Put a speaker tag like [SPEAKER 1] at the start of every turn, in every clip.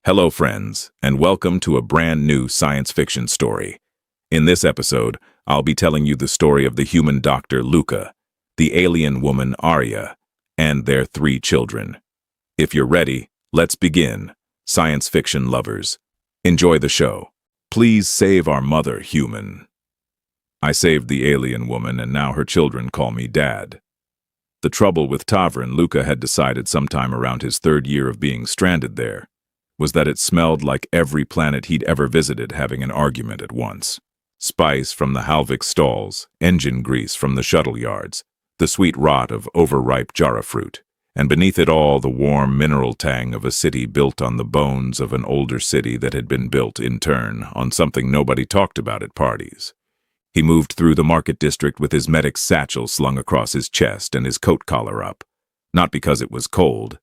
[SPEAKER 1] Hello, friends, and welcome to a brand new science fiction story. In this episode, I'll be telling you the story of the human doctor Luca, the alien woman Arya, and their 3 children. If you're ready, let's begin, science fiction lovers. Enjoy the show. Please save our mother, human. I saved the alien woman, and now her children call me Dad. The trouble with Tavren, Luca had decided sometime around his 3rd year of being stranded there, was that it smelled like every planet he'd ever visited having an argument at once. Spice from the Halvik stalls, engine grease from the shuttle yards, the sweet rot of overripe jarrah fruit, and beneath it all the warm mineral tang of a city built on the bones of an older city that had been built in turn on something nobody talked about at parties. He moved through the market district with his medic's satchel slung across his chest and his coat collar up, not because it was cold.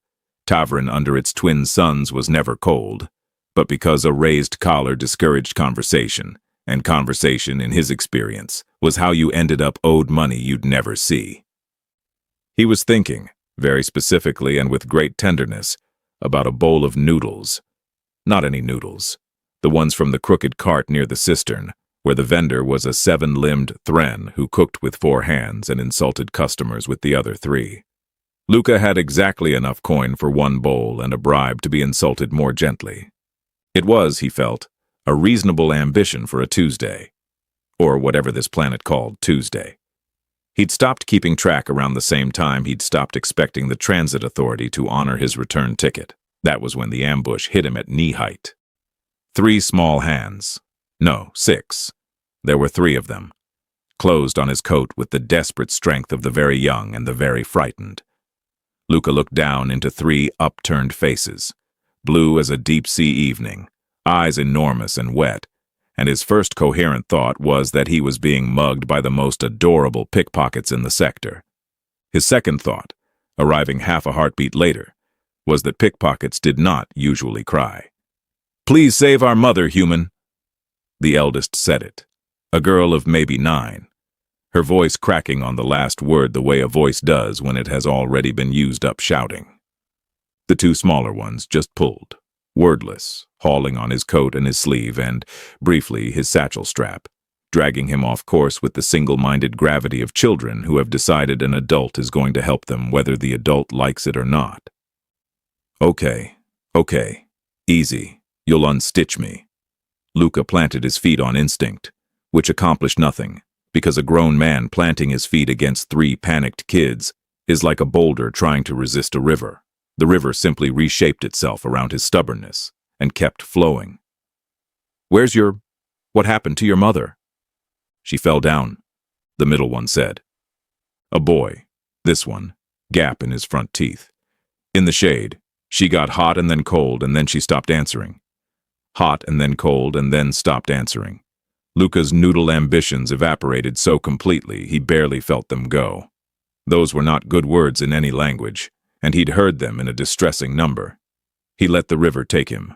[SPEAKER 1] Tavren under its twin suns was never cold, but because a raised collar discouraged conversation, and conversation, in his experience, was how you ended up owed money you'd never see. He was thinking, very specifically and with great tenderness, about a bowl of noodles. Not any noodles. The ones from the crooked cart near the cistern, where the vendor was a 7-limbed Tavren who cooked with 4 hands and insulted customers with the other 3. Luca had exactly enough coin for 1 bowl and a bribe to be insulted more gently. It was, he felt, a reasonable ambition for a Tuesday, or whatever this planet called Tuesday. He'd stopped keeping track around the same time he'd stopped expecting the transit authority to honor his return ticket. That was when the ambush hit him at knee height. 3 small hands. No, 6. There were 3 of them, closed on his coat with the desperate strength of the very young and the very frightened. Luca looked down into 3 upturned faces, blue as a deep-sea evening, eyes enormous and wet, and his first coherent thought was that he was being mugged by the most adorable pickpockets in the sector. His second thought, arriving half a heartbeat later, was that pickpockets did not usually cry. "Please save our mother, human." The eldest said it, a girl of maybe 9. Her voice cracking on the last word the way a voice does when it has already been used up shouting. The 2 smaller ones just pulled, wordless, hauling on his coat and his sleeve and, briefly, his satchel strap, dragging him off course with the single-minded gravity of children who have decided an adult is going to help them whether the adult likes it or not. Okay, easy, you'll unstitch me." Luca planted his feet on instinct, which accomplished nothing, because a grown man planting his feet against 3 panicked kids is like a boulder trying to resist a river. The river simply reshaped itself around his stubbornness and kept flowing. What happened to your mother?" "She fell down," the middle one said. A boy, this one, gap in his front teeth. "In the shade. She got hot and then cold and then she stopped answering. Hot and then cold and then stopped answering." Luca's noodle ambitions evaporated so completely he barely felt them go. Those were not good words in any language, and he'd heard them in a distressing number. He let the river take him.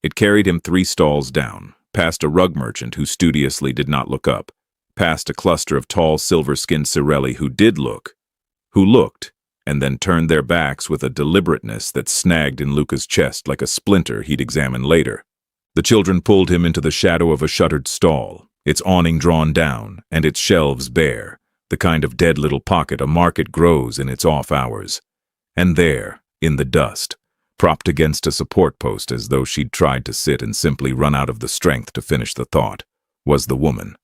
[SPEAKER 1] It carried him 3 stalls down, past a rug merchant who studiously did not look up, past a cluster of tall silver-skinned Cirelli who looked, and then turned their backs with a deliberateness that snagged in Luca's chest like a splinter he'd examine later. The children pulled him into the shadow of a shuttered stall, its awning drawn down and its shelves bare, the kind of dead little pocket a market grows in its off hours. And there, in the dust, propped against a support post as though she'd tried to sit and simply run out of the strength to finish the thought, was the woman.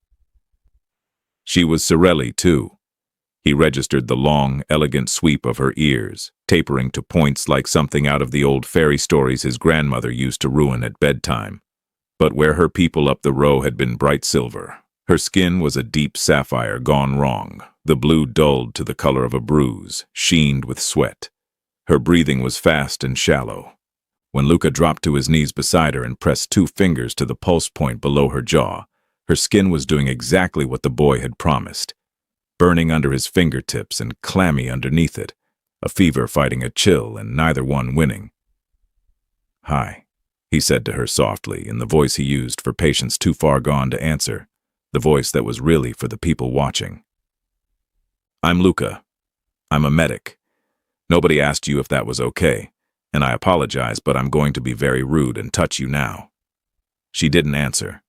[SPEAKER 1] She was Cirelli, too. He registered the long, elegant sweep of her ears, tapering to points like something out of the old fairy stories his grandmother used to ruin at bedtime. But where her people up the row had been bright silver, her skin was a deep sapphire gone wrong, the blue dulled to the color of a bruise, sheened with sweat. Her breathing was fast and shallow. When Luca dropped to his knees beside her and pressed 2 fingers to the pulse point below her jaw, her skin was doing exactly what the boy had promised, burning under his fingertips and clammy underneath it, a fever fighting a chill and neither one winning. "Hi," he said to her softly in the voice he used for patients too far gone to answer, the voice that was really for the people watching. "I'm Luca. I'm a medic. Nobody asked you if that was okay. and I apologize, but I'm going to be very rude and touch you now." She didn't answer.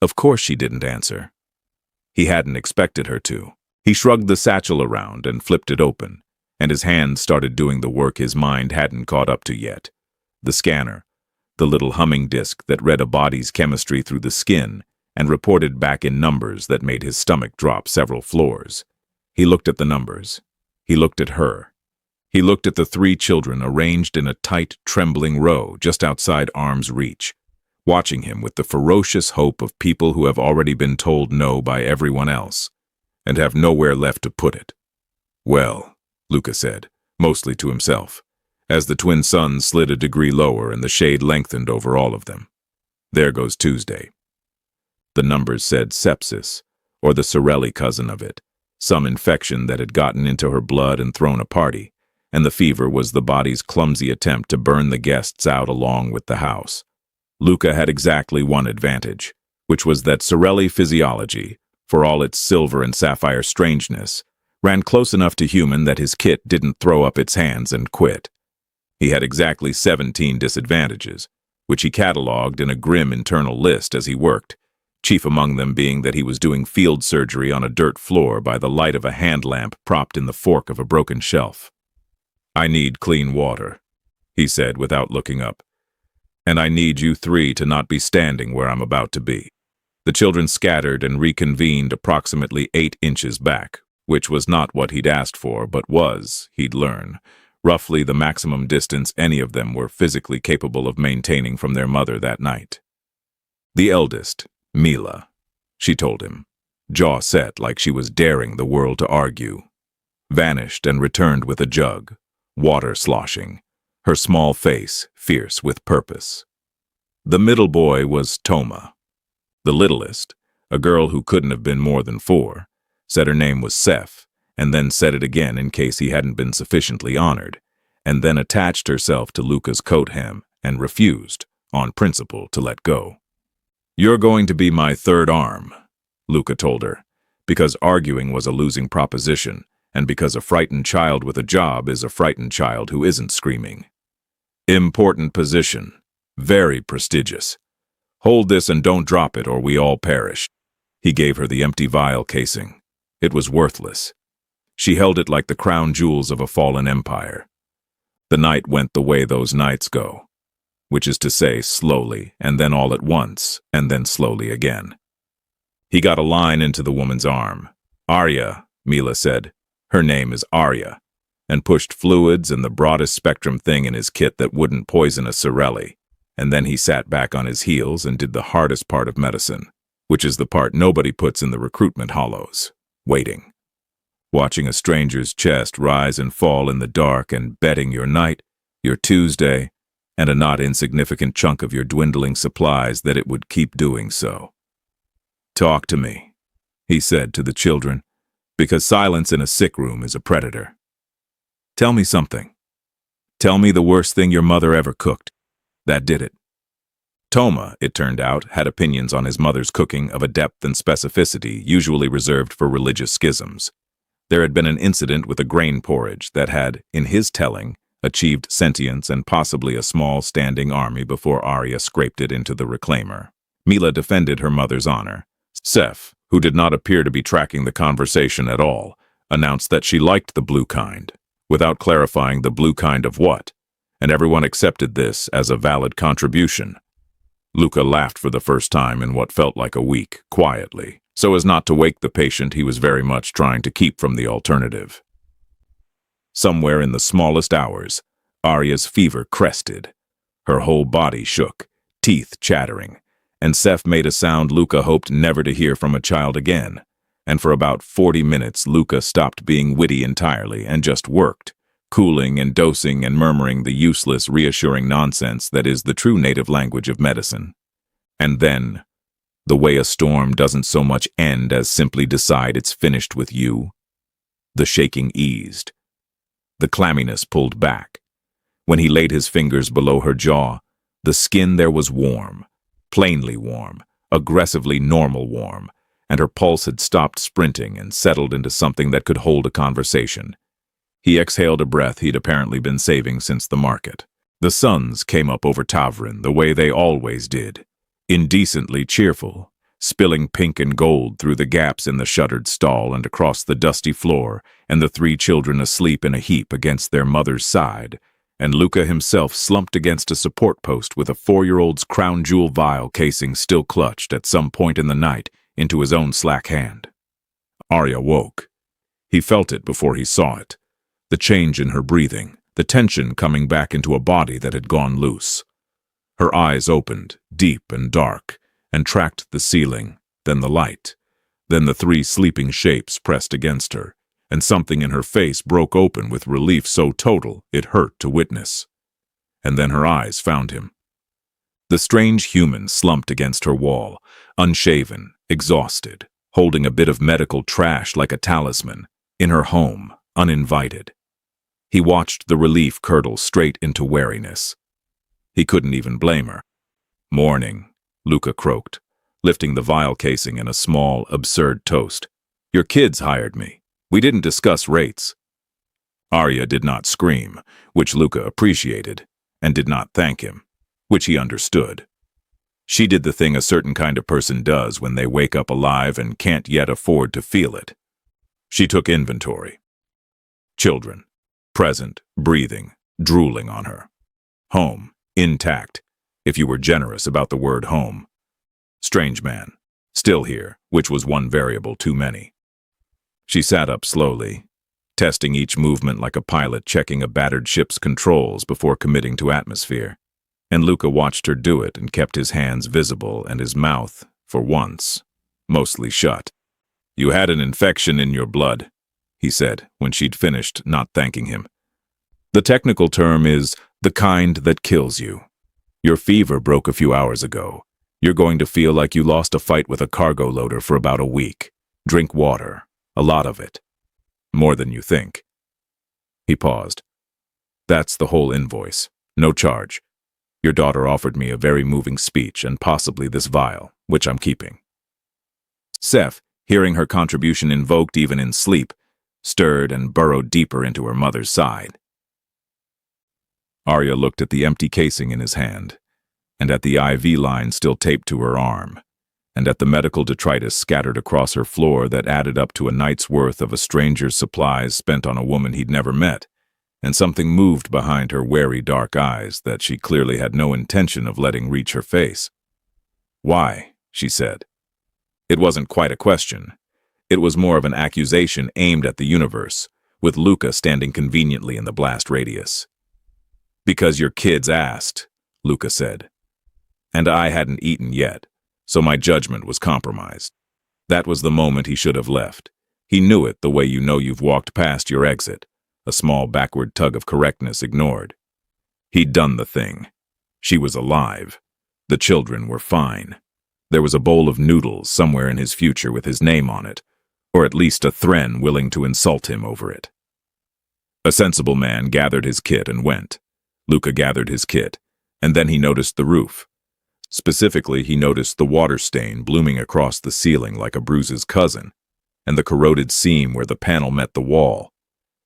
[SPEAKER 1] Of course she didn't answer. He hadn't expected her to. He shrugged the satchel around and flipped it open, and his hands started doing the work his mind hadn't caught up to yet. The scanner, the little humming disk that read a body's chemistry through the skin and reported back in numbers that made his stomach drop several floors. He looked at the numbers. He looked at her. He looked at the 3 children arranged in a tight, trembling row just outside arm's reach, watching him with the ferocious hope of people who have already been told no by everyone else and have nowhere left to put it. "Well," Luca said, mostly to himself, as the twin suns slid a degree lower and the shade lengthened over all of them. "There goes Tuesday." The numbers said sepsis, or the Sorelli cousin of it, some infection that had gotten into her blood and thrown a party, and the fever was the body's clumsy attempt to burn the guests out along with the house. Luca had exactly one advantage, which was that Sorelli physiology, for all its silver and sapphire strangeness, ran close enough to human that his kit didn't throw up its hands and quit. He had exactly 17 disadvantages, which he catalogued in a grim internal list as he worked, chief among them being that he was doing field surgery on a dirt floor by the light of a hand lamp propped in the fork of a broken shelf. "I need clean water," he said without looking up. "And I need you 3 to not be standing where I'm about to be." The children scattered and reconvened approximately 8 inches back, which was not what he'd asked for, but was, he'd learn, roughly the maximum distance any of them were physically capable of maintaining from their mother that night. The eldest, Mila, she told him, jaw set like she was daring the world to argue, vanished and returned with a jug, water sloshing, her small face fierce with purpose. The middle boy was Toma. The littlest, a girl who couldn't have been more than 4, said her name was Seth, and then said it again in case he hadn't been sufficiently honored, and then attached herself to Luca's coat hem and refused, on principle, to let go. "You're going to be my 3rd arm," Luca told her, because arguing was a losing proposition, and because a frightened child with a job is a frightened child who isn't screaming. "Important position. Very prestigious. Hold this and don't drop it or we all perish." He gave her the empty vial casing. It was worthless. She held it like the crown jewels of a fallen empire. The night went the way those nights go, which is to say slowly, and then all at once, and then slowly again. He got a line into the woman's arm. "Arya," Mila said. "Her name is Arya," and pushed fluids and the broadest spectrum thing in his kit that wouldn't poison a Sorelli. And then he sat back on his heels and did the hardest part of medicine, which is the part nobody puts in the recruitment hollows, waiting. Watching a stranger's chest rise and fall in the dark and betting your night, your Tuesday, and a not insignificant chunk of your dwindling supplies that it would keep doing so. "Talk to me," he said to the children, because silence in a sick room is a predator. "Tell me something. Tell me the worst thing your mother ever cooked." That did it. Toma, it turned out, had opinions on his mother's cooking of a depth and specificity usually reserved for religious schisms. There had been an incident with a grain porridge that had, in his telling, achieved sentience and possibly a small standing army before Arya scraped it into the reclaimer. Mila defended her mother's honor. Seth, who did not appear to be tracking the conversation at all, announced that she liked the blue kind, without clarifying the blue kind of what, and everyone accepted this as a valid contribution. Luca laughed for the first time in what felt like a week, quietly, so as not to wake the patient he was very much trying to keep from the alternative. Somewhere in the smallest hours, Arya's fever crested. Her whole body shook, teeth chattering, and Seth made a sound Luca hoped never to hear from a child again, and for about 40 minutes Luca stopped being witty entirely and just worked, cooling and dosing and murmuring the useless, reassuring nonsense that is the true native language of medicine. And then, the way a storm doesn't so much end as simply decide it's finished with you, the shaking eased. The clamminess pulled back. When he laid his fingers below her jaw, the skin there was warm, plainly warm, aggressively normal warm, and her pulse had stopped sprinting and settled into something that could hold a conversation. He exhaled a breath he'd apparently been saving since the market, The suns came up over Tavren the way they always did, indecently cheerful, spilling pink and gold through the gaps in the shuttered stall and across the dusty floor, and the three children asleep in a heap against their mother's side, and Luca himself slumped against a support post with a 4-year-old's crown jewel vial casing still clutched at some point in the night into his own slack hand. Arya woke. He felt it before he saw it. The change in her breathing, the tension coming back into a body that had gone loose. Her eyes opened, deep and dark, and tracked the ceiling, then the light. Then the three sleeping shapes pressed against her, and something in her face broke open with relief so total it hurt to witness. And then her eyes found him. The strange human slumped against her wall, unshaven, exhausted, holding a bit of medical trash like a talisman, in her home, uninvited. He watched the relief curdle straight into wariness. He couldn't even blame her. "Morning," Luca croaked, lifting the vial casing in a small, absurd toast. "Your kids hired me. We didn't discuss rates." Arya did not scream, which Luca appreciated, and did not thank him, which he understood. She did the thing a certain kind of person does when they wake up alive and can't yet afford to feel it. She took inventory. Children, present, breathing, drooling on her. Home, intact, if you were generous about the word home. Strange man, still here, which was one variable too many. She sat up slowly, testing each movement like a pilot checking a battered ship's controls before committing to atmosphere. And Luca watched her do it and kept his hands visible and his mouth, for once, mostly shut. "You had an infection in your blood," he said when she'd finished, not thanking him. "The technical term is the kind that kills you. Your fever broke a few hours ago. You're going to feel like you lost a fight with a cargo loader for about a week. Drink water, a lot of it. More than you think." He paused. "That's the whole invoice. No charge. Your daughter offered me a very moving speech and possibly this vial, which I'm keeping." Seth, hearing her contribution invoked even in sleep, stirred and burrowed deeper into her mother's side. Arya looked at the empty casing in his hand, and at the IV line still taped to her arm, and at the medical detritus scattered across her floor that added up to a night's worth of a stranger's supplies spent on a woman he'd never met, and something moved behind her wary dark eyes that she clearly had no intention of letting reach her face. "Why?" she said. It wasn't quite a question. It was more of an accusation aimed at the universe, with Luca standing conveniently in the blast radius. "Because your kids asked," Luca said. "And I hadn't eaten yet, so my judgment was compromised." That was the moment he should have left. He knew it the way you know you've walked past your exit, a small backward tug of correctness ignored. He'd done the thing. She was alive. The children were fine. There was a bowl of noodles somewhere in his future with his name on it, or at least a Thren willing to insult him over it. A sensible man gathered his kit and went. Luca gathered his kit, and then he noticed the roof. Specifically, he noticed the water stain blooming across the ceiling like a bruise's cousin, and the corroded seam where the panel met the wall,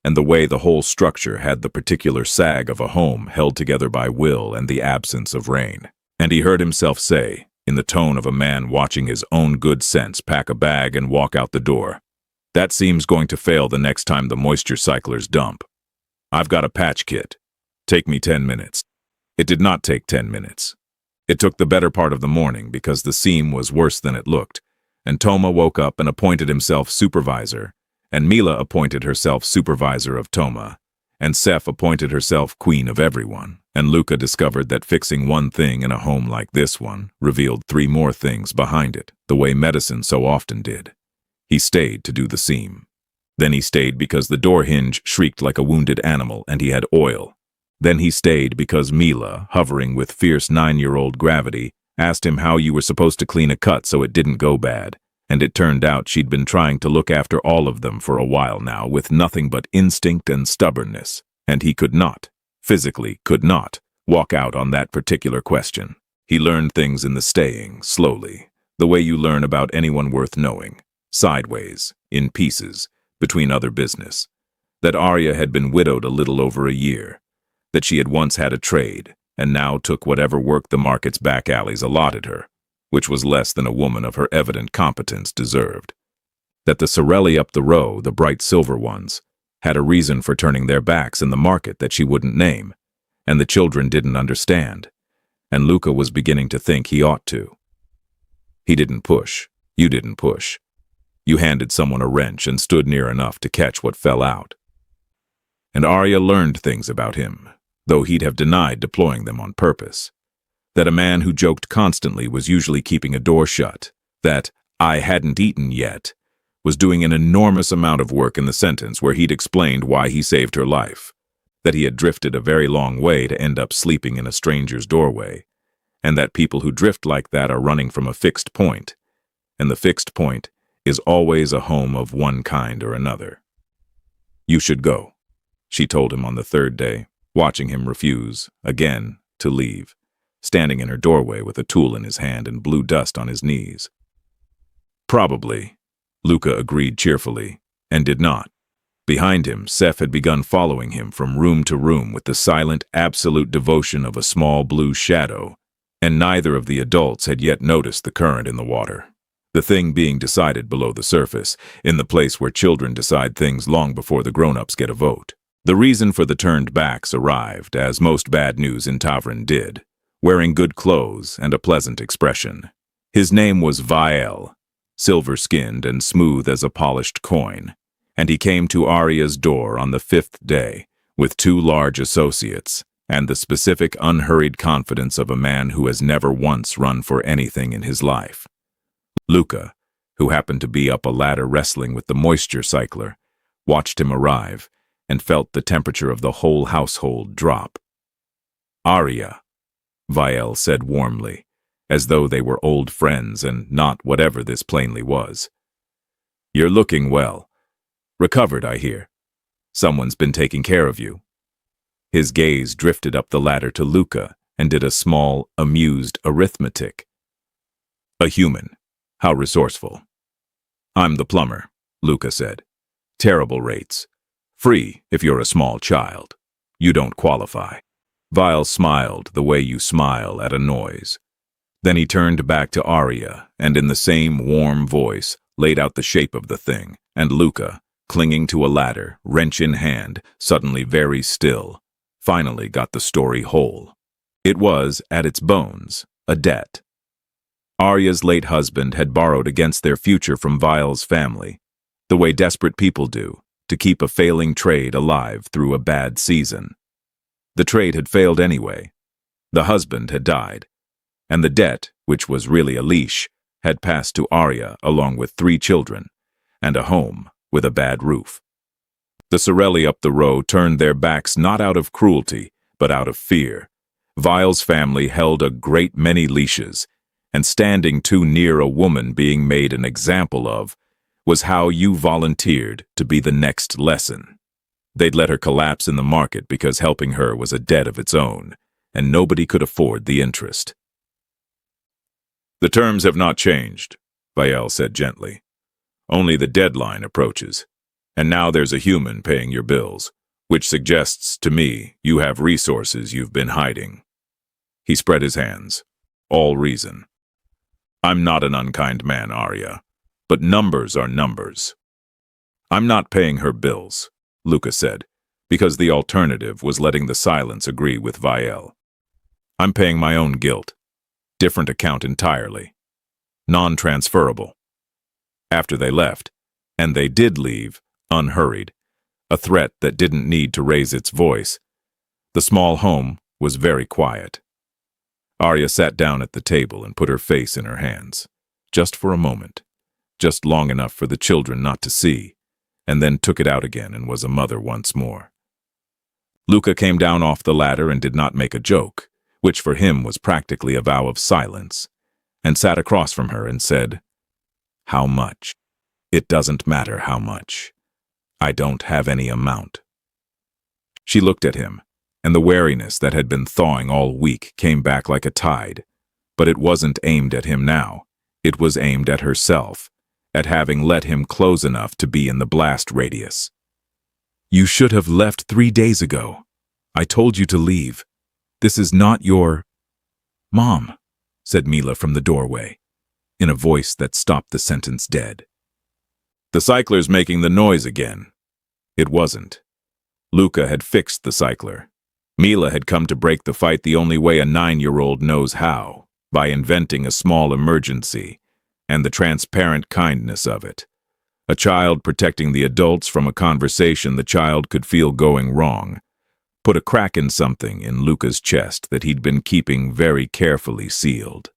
[SPEAKER 1] and the way the whole structure had the particular sag of a home held together by will and the absence of rain. And he heard himself say, in the tone of a man watching his own good sense pack a bag and walk out the door, "That seam's going to fail the next time the moisture cyclers dump. I've got a patch kit. Take me 10 minutes. It did not take 10 minutes. It took the better part of the morning because the seam was worse than it looked, and Toma woke up and appointed himself supervisor, and Mila appointed herself supervisor of Toma, and Seth appointed herself queen of everyone, and Luca discovered that fixing one thing in a home like this one revealed 3 more things behind it, the way medicine so often did. He stayed to do the seam. Then he stayed because the door hinge shrieked like a wounded animal and he had oil. Then he stayed because Mila, hovering with fierce 9-year-old gravity, asked him how you were supposed to clean a cut so it didn't go bad, and it turned out she'd been trying to look after all of them for a while now with nothing but instinct and stubbornness, and he could not, physically could not, walk out on that particular question. He learned things in the staying, slowly, the way you learn about anyone worth knowing, sideways, in pieces, between other business. That Arya had been widowed a little over a year. that she had once had a trade and now took whatever work the market's back alleys allotted her, which was less than a woman of her evident competence deserved. That the Sorelli up the row, the bright silver ones, had a reason for turning their backs in the market that she wouldn't name, and the children didn't understand, and Luca was beginning to think he ought to. He didn't push. You didn't push. You handed someone a wrench and stood near enough to catch what fell out. And Arya learned things about him, though he'd have denied deploying them on purpose. That a man who joked constantly was usually keeping a door shut, that "I hadn't eaten yet" was doing an enormous amount of work in the sentence where he'd explained why he saved her life, that he had drifted a very long way to end up sleeping in a stranger's doorway, and that people who drift like that are running from a fixed point, and the fixed point is always a home of one kind or another. "You should go," she told him on the third day, watching him refuse, again, to leave, standing in her doorway with a tool in his hand and blue dust on his knees. "Probably," Luca agreed cheerfully, and did not. Behind him, Seth had begun following him from room to room with the silent, absolute devotion of a small blue shadow, and neither of the adults had yet noticed the current in the water. The thing being decided below the surface, in the place where children decide things long before the grown-ups get a vote. The reason for the turned backs arrived, as most bad news in Tavren did, wearing good clothes and a pleasant expression. His name was Viel, silver-skinned and smooth as a polished coin, and he came to Arya's door on the 5th day with 2 large associates and the specific unhurried confidence of a man who has never once run for anything in his life. Luca, who happened to be up a ladder wrestling with the moisture cycler, watched him arrive and felt the temperature of the whole household drop. "Arya," Viel said warmly, as though they were old friends and not whatever this plainly was. "You're looking well. Recovered, I hear. Someone's been taking care of you." His gaze drifted up the ladder to Luca and did a small, amused arithmetic. "A human. How resourceful." "I'm the plumber," Luca said. "Terrible rates. Free if you're a small child. You don't qualify." Viel smiled the way you smile at a noise. Then he turned back to Arya and in the same warm voice laid out the shape of the thing, and Luca, clinging to a ladder, wrench in hand, suddenly very still, finally got the story whole. It was, at its bones, a debt. Arya's late husband had borrowed against their future from Viel's family, the way desperate people do, to keep a failing trade alive through a bad season. The trade had failed anyway. The husband had died, and the debt, which was really a leash, had passed to Arya along with 3 children and a home with a bad roof. The Sorelli up the row turned their backs not out of cruelty, but out of fear. Viel's family held a great many leashes, and standing too near a woman being made an example of was how you volunteered to be the next lesson. They'd let her collapse in the market because helping her was a debt of its own, and nobody could afford the interest. "The terms have not changed," Viel said gently. "Only the deadline approaches, and now there's a human paying your bills, which suggests to me you have resources you've been hiding." He spread his hands. "All reason. I'm not an unkind man, Arya, but numbers are numbers." "I'm not paying her bills," Luca said, because the alternative was letting the silence agree with Viel. "I'm paying my own guilt. Different account entirely. Non-transferable." After they left, and they did leave, unhurried, a threat that didn't need to raise its voice, the small home was very quiet. Arya sat down at the table and put her face in her hands, just for a moment, just long enough for the children not to see, and then took it out again and was a mother once more. Luca came down off the ladder and did not make a joke, which for him was practically a vow of silence, and sat across from her and said, "How much? It doesn't matter how much. I don't have any amount." She looked at him, and the wariness that had been thawing all week came back like a tide, but it wasn't aimed at him now. It was aimed at herself, at having let him close enough to be in the blast radius. "You should have left 3 days ago. I told you to leave. This is not your... Mom, said Mila from the doorway, in a voice that stopped the sentence dead. The cycler's making the noise again. It wasn't. Luca had fixed the cycler. Mila had come to break the fight the only way a 9-year-old knows how, by inventing a small emergency, and the transparent kindness of it. A child protecting the adults from a conversation the child could feel going wrong. Put a crack in something in Luca's chest that he'd been keeping very carefully sealed.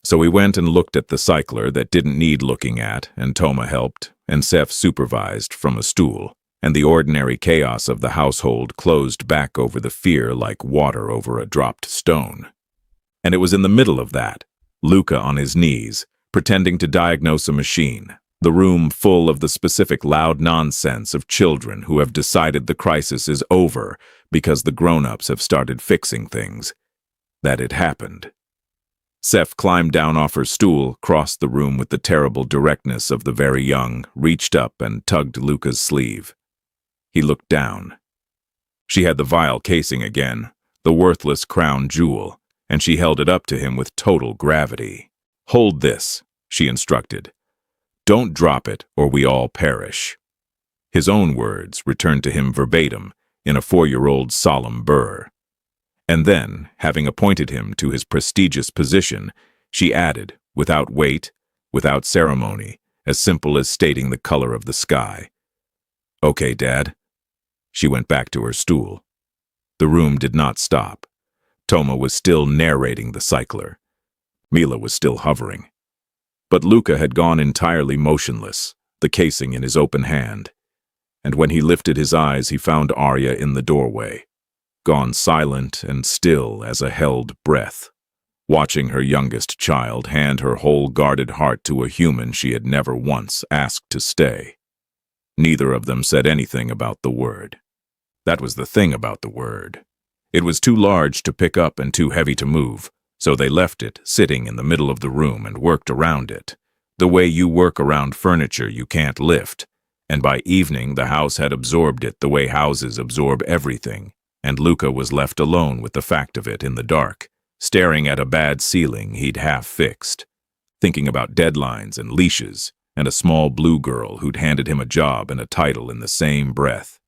[SPEAKER 1] So he went and looked at the cycler that didn't need looking at, and Toma helped, and Seth supervised from a stool, and the ordinary chaos of the household closed back over the fear like water over a dropped stone. And it was in the middle of that, Luca on his knees, pretending to diagnose a machine, the room full of the specific loud nonsense of children who have decided the crisis is over because the grown-ups have started fixing things, that it happened. Seth climbed down off her stool, crossed the room with the terrible directness of the very young, reached up and tugged Luca's sleeve. He looked down. She had the vial casing again, the worthless crown jewel, and she held it up to him with total gravity. "Hold this," she instructed. "Don't drop it, or we all perish." His own words returned to him verbatim, in a 4-year-old's solemn burr. And then, having appointed him to his prestigious position, she added, without weight, without ceremony, as simple as stating the color of the sky. "Okay, Dad." She went back to her stool. The room did not stop. Toma was still narrating the cycler. Mila was still hovering. But Luca had gone entirely motionless, the casing in his open hand. And when he lifted his eyes, he found Arya in the doorway, gone silent and still as a held breath, watching her youngest child hand her whole guarded heart to a human she had never once asked to stay. Neither of them said anything about the word. That was the thing about the word. It was too large to pick up and too heavy to move, so they left it sitting in the middle of the room and worked around it, the way you work around furniture you can't lift, and by evening the house had absorbed it the way houses absorb everything, and Luca was left alone with the fact of it in the dark, staring at a bad ceiling he'd half fixed, thinking about deadlines and leashes, and a small blue girl who'd handed him a job and a title in the same breath.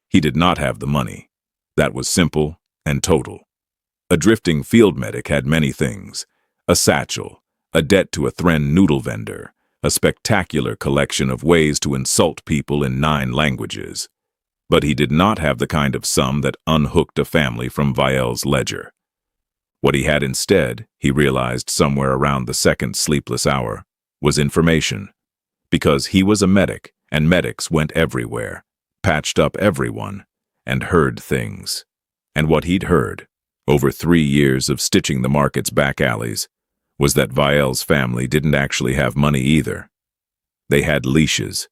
[SPEAKER 1] He did not have the money. That was simple and total. A drifting field medic had many things: a satchel, a debt to a Tavren noodle vendor, a spectacular collection of ways to insult people in 9 languages. But he did not have the kind of sum that unhooked a family from Vial's ledger. What he had instead, he realized somewhere around the second sleepless hour, was information. Because he was a medic, and medics went everywhere, patched up everyone, and heard things. And what he'd heard, over 3 years of stitching the market's back alleys, was that Vial's family didn't actually have money either. They had leashes.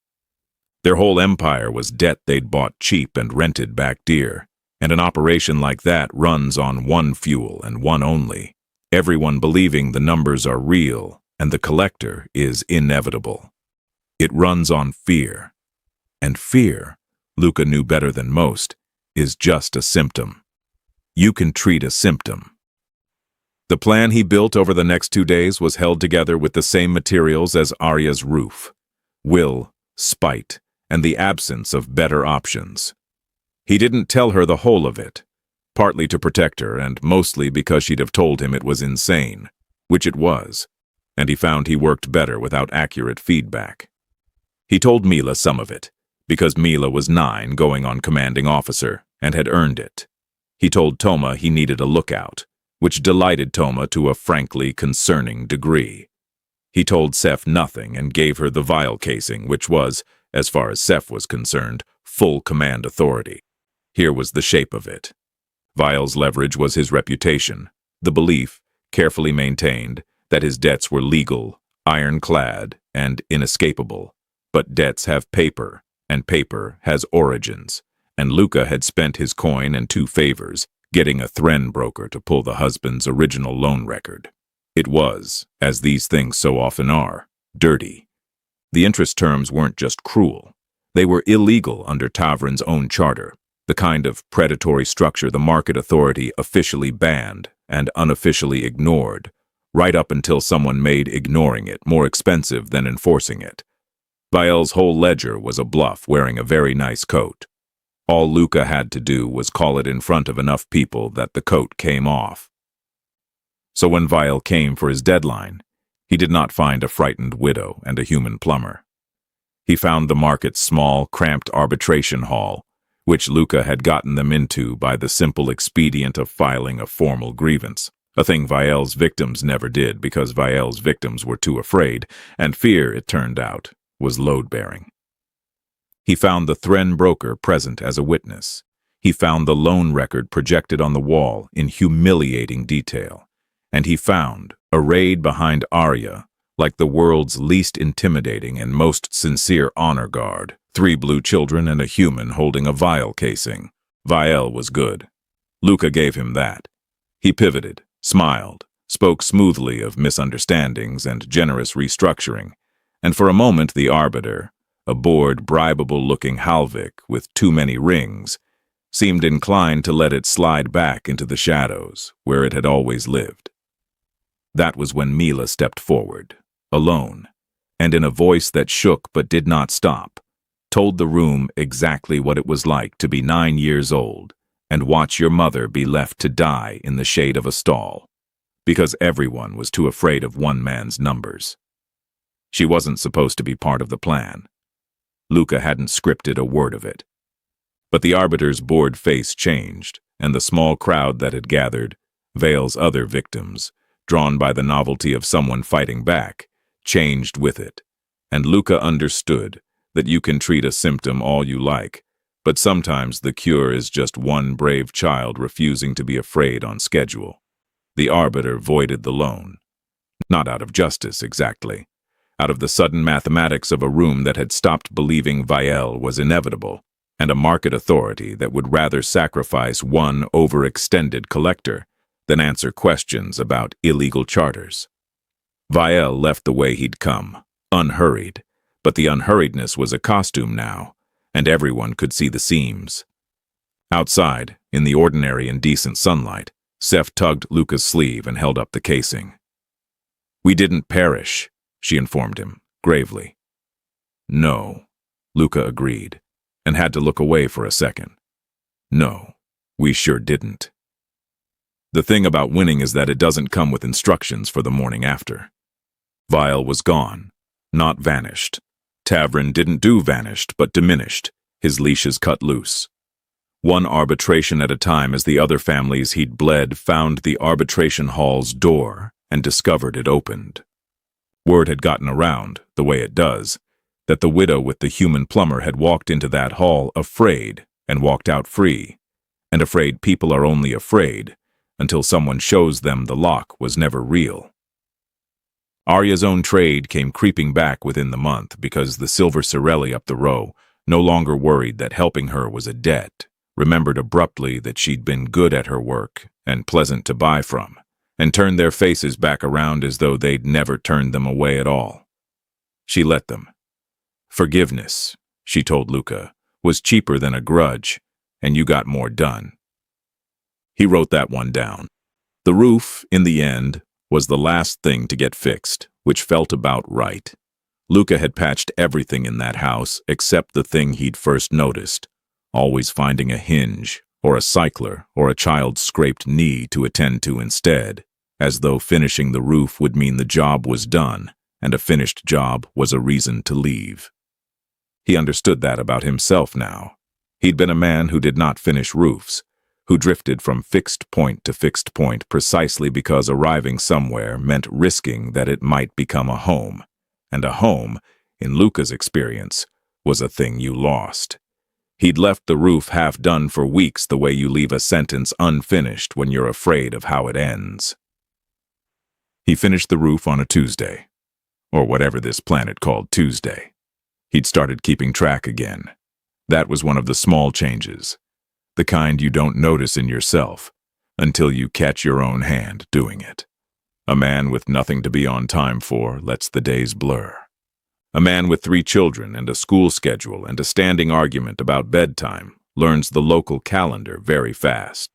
[SPEAKER 1] Their whole empire was debt they'd bought cheap and rented back dear, and an operation like that runs on one fuel and one only, everyone believing the numbers are real and the collector is inevitable. It runs on fear. And fear, Luca knew better than most, is just a symptom. You can treat a symptom. The plan he built over the next 2 days was held together with the same materials as Arya's roof: will, spite, and the absence of better options. He didn't tell her the whole of it, partly to protect her and mostly because she'd have told him it was insane, which it was, and he found he worked better without accurate feedback. He told Mila some of it, because Mila was 9 going on commanding officer and had earned it. He told Toma he needed a lookout, which delighted Toma to a frankly concerning degree. He told Seth nothing and gave her the vial casing, which was, as far as Seth was concerned, full command authority. Here was the shape of it. Vial's leverage was his reputation, the belief, carefully maintained, that his debts were legal, ironclad, and inescapable. But debts have paper, and paper has origins, and Luca had spent his coin and 2 favors, getting a Tavren broker to pull the husband's original loan record. It was, as these things so often are, dirty. The interest terms weren't just cruel. They were illegal under Tavren's own charter. the kind of predatory structure the market authority officially banned and unofficially ignored, right up until someone made ignoring it more expensive than enforcing it. Vial's whole ledger was a bluff wearing a very nice coat. All Luca had to do was call it in front of enough people that the coat came off. So when Vial came for his deadline, he did not find a frightened widow and a human plumber. He found the market's small, cramped arbitration hall, which Luca had gotten them into by the simple expedient of filing a formal grievance, a thing Vial's victims never did because Vial's victims were too afraid, and fear, it turned out, was load-bearing. He found the Tavren broker present as a witness. He found the loan record projected on the wall in humiliating detail. And he found, arrayed behind Arya, like the world's least intimidating and most sincere honor guard, 3 blue children and a human holding a vial casing. Vial was good. Luca gave him that. He pivoted, smiled, spoke smoothly of misunderstandings and generous restructuring, and for a moment the arbiter, a bored, bribable-looking Halvik with too many rings, seemed inclined to let it slide back into the shadows where it had always lived. That was when Mila stepped forward, alone, and in a voice that shook but did not stop, told the room exactly what it was like to be 9 years old and watch your mother be left to die in the shade of a stall, because everyone was too afraid of one man's numbers. She wasn't supposed to be part of the plan. Luca hadn't scripted a word of it. But the arbiter's bored face changed, and the small crowd that had gathered, Vale's other victims, drawn by the novelty of someone fighting back, changed with it, and Luca understood that you can treat a symptom all you like, but sometimes the cure is just one brave child refusing to be afraid on schedule. The arbiter voided the loan. Not out of justice, exactly. Out of the sudden mathematics of a room that had stopped believing Vial was inevitable, and a market authority that would rather sacrifice one overextended collector than answer questions about illegal charters. Vial left the way he'd come, unhurried, but the unhurriedness was a costume now, and everyone could see the seams. Outside, in the ordinary and decent sunlight, Seth tugged Luca's sleeve and held up the casing. "We didn't perish," she informed him, gravely. "No," Luca agreed, and had to look away for a second. "No, we sure didn't." The thing about winning is that it doesn't come with instructions for the morning after. Vial was gone, not vanished. Tavren didn't do vanished, but diminished, his leashes cut loose. One arbitration at a time as the other families he'd bled found the arbitration hall's door and discovered it opened. Word had gotten around, the way it does, that the widow with the human plumber had walked into that hall afraid and walked out free, and afraid people are only afraid until someone shows them the lock was never real. Arya's own trade came creeping back within the month because the silver Sorelli up the row, no longer worried that helping her was a debt, remembered abruptly that she'd been good at her work and pleasant to buy from, and turned their faces back around as though they'd never turned them away at all. She let them. Forgiveness, she told Luca, was cheaper than a grudge, and you got more done. He wrote that one down. The roof, in the end, was the last thing to get fixed, which felt about right. Luca had patched everything in that house except the thing he'd first noticed, always finding a hinge, or a cycler, or a child's scraped knee to attend to instead, as though finishing the roof would mean the job was done, and a finished job was a reason to leave. He understood that about himself now. He'd been a man who did not finish roofs, who drifted from fixed point to fixed point precisely because arriving somewhere meant risking that it might become a home. And a home, in Luca's experience, was a thing you lost. He'd left the roof half done for weeks the way you leave a sentence unfinished when you're afraid of how it ends. He finished the roof on a Tuesday, or whatever this planet called Tuesday. He'd started keeping track again. That was one of the small changes, the kind you don't notice in yourself until you catch your own hand doing it. A man with nothing to be on time for lets the days blur. A man with 3 children and a school schedule and a standing argument about bedtime learns the local calendar very fast.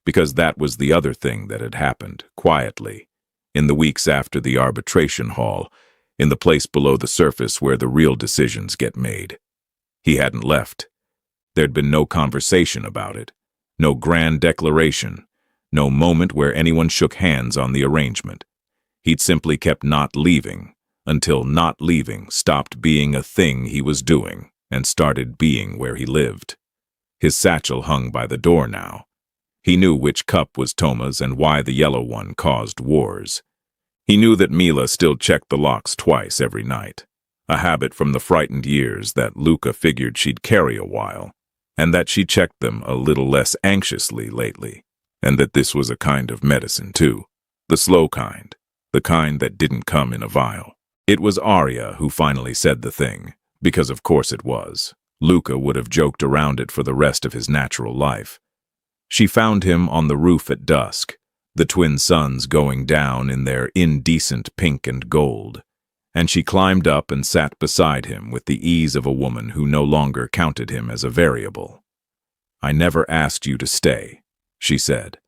[SPEAKER 1] Because that was the other thing that had happened, quietly, in the weeks after the arbitration hall, in the place below the surface where the real decisions get made. He hadn't left. There'd been no conversation about it, no grand declaration, no moment where anyone shook hands on the arrangement. He'd simply kept not leaving, until not leaving stopped being a thing he was doing and started being where he lived. His satchel hung by the door now. He knew which cup was Toma's and why the yellow one caused wars. He knew that Mila still checked the locks twice every night, a habit from the frightened years that Luca figured she'd carry a while, and that she checked them a little less anxiously lately, and that this was a kind of medicine too, the slow kind, the kind that didn't come in a vial. It was Arya who finally said the thing, because of course it was. Luca would have joked around it for the rest of his natural life. She found him on the roof at dusk, the twin suns going down in their indecent pink and gold, and she climbed up and sat beside him with the ease of a woman who no longer counted him as a variable. "I never asked you to stay," she said.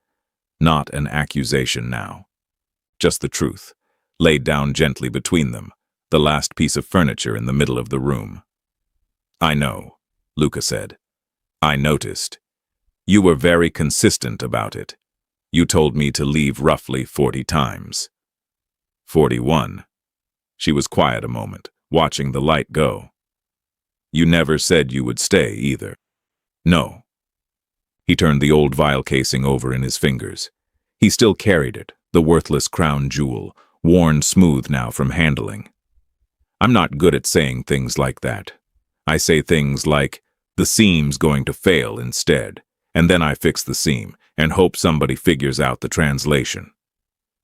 [SPEAKER 1] Not an accusation now. Just the truth, laid down gently between them, the last piece of furniture in the middle of the room. "I know," Luca said. "I noticed. You were very consistent about it. You told me to leave roughly 40 times. 41. She was quiet a moment, watching the light go. "You never said you would stay, either." "No." He turned the old vial casing over in his fingers. He still carried it, the worthless crown jewel, worn smooth now from handling. "I'm not good at saying things like that. I say things like, the seam's going to fail instead, and then I fix the seam and hope somebody figures out the translation."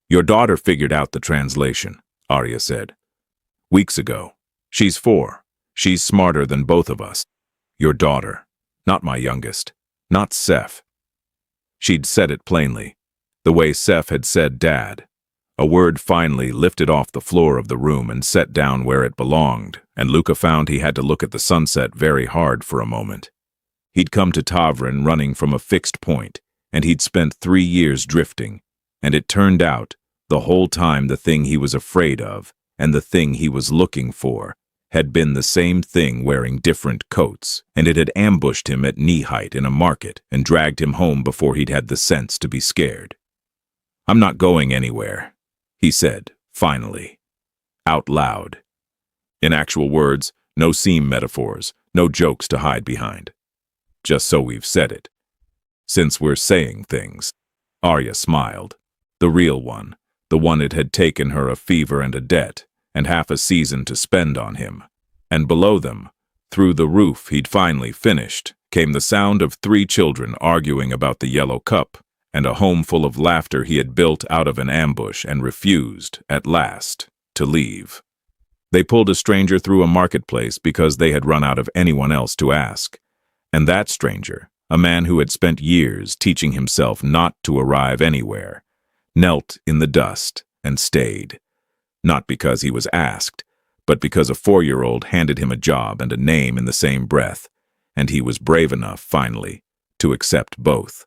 [SPEAKER 1] "Your daughter figured out the translation," Arya said. "Weeks ago. She's 4. She's smarter than both of us." "Your daughter, not my youngest, not Seth." She'd said it plainly, the way Seth had said Dad. A word finally lifted off the floor of the room and set down where it belonged, and Luca found he had to look at the sunset very hard for a moment. He'd come to Tavren running from a fixed point, and he'd spent 3 years drifting, and it turned out, the whole time the thing he was afraid of, and the thing he was looking for, had been the same thing wearing different coats, and it had ambushed him at knee height in a market and dragged him home before he'd had the sense to be scared. "I'm not going anywhere," he said, finally, out loud. In actual words, no seam metaphors, no jokes to hide behind. Just so we've said it. Since we're saying things. Arya smiled. The real one, the one it had taken her a fever and a debt, and half a season to spend on him. And below them, through the roof he'd finally finished, came the sound of 3 children arguing about the yellow cup, and a home full of laughter he had built out of an ambush and refused, at last, to leave. They pulled a stranger through a marketplace because they had run out of anyone else to ask. And that stranger, a man who had spent years teaching himself not to arrive anywhere, knelt in the dust and stayed. Not because he was asked, but because a 4-year-old handed him a job and a name in the same breath, and he was brave enough, finally, to accept both.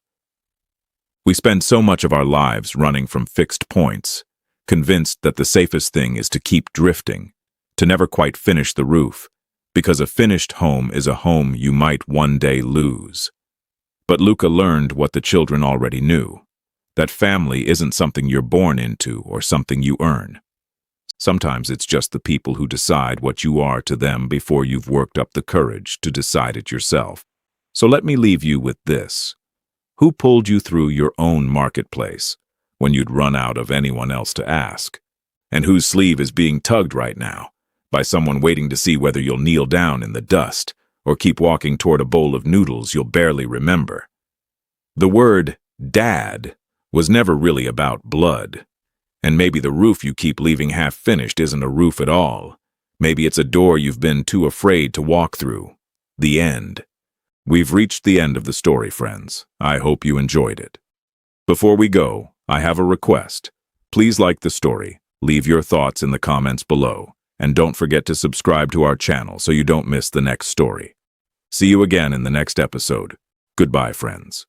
[SPEAKER 1] We spend so much of our lives running from fixed points, convinced that the safest thing is to keep drifting, to never quite finish the roof, because a finished home is a home you might one day lose. But Luca learned what the children already knew, that family isn't something you're born into or something you earn. Sometimes it's just the people who decide what you are to them before you've worked up the courage to decide it yourself. So let me leave you with this. Who pulled you through your own marketplace when you'd run out of anyone else to ask? And whose sleeve is being tugged right now by someone waiting to see whether you'll kneel down in the dust or keep walking toward a bowl of noodles you'll barely remember? The word Dad was never really about blood. And maybe the roof you keep leaving half-finished isn't a roof at all. Maybe it's a door you've been too afraid to walk through. The end. We've reached the end of the story, friends. I hope you enjoyed it. Before we go, I have a request. Please like the story, leave your thoughts in the comments below, and don't forget to subscribe to our channel so you don't miss the next story. See you again in the next episode. Goodbye, friends.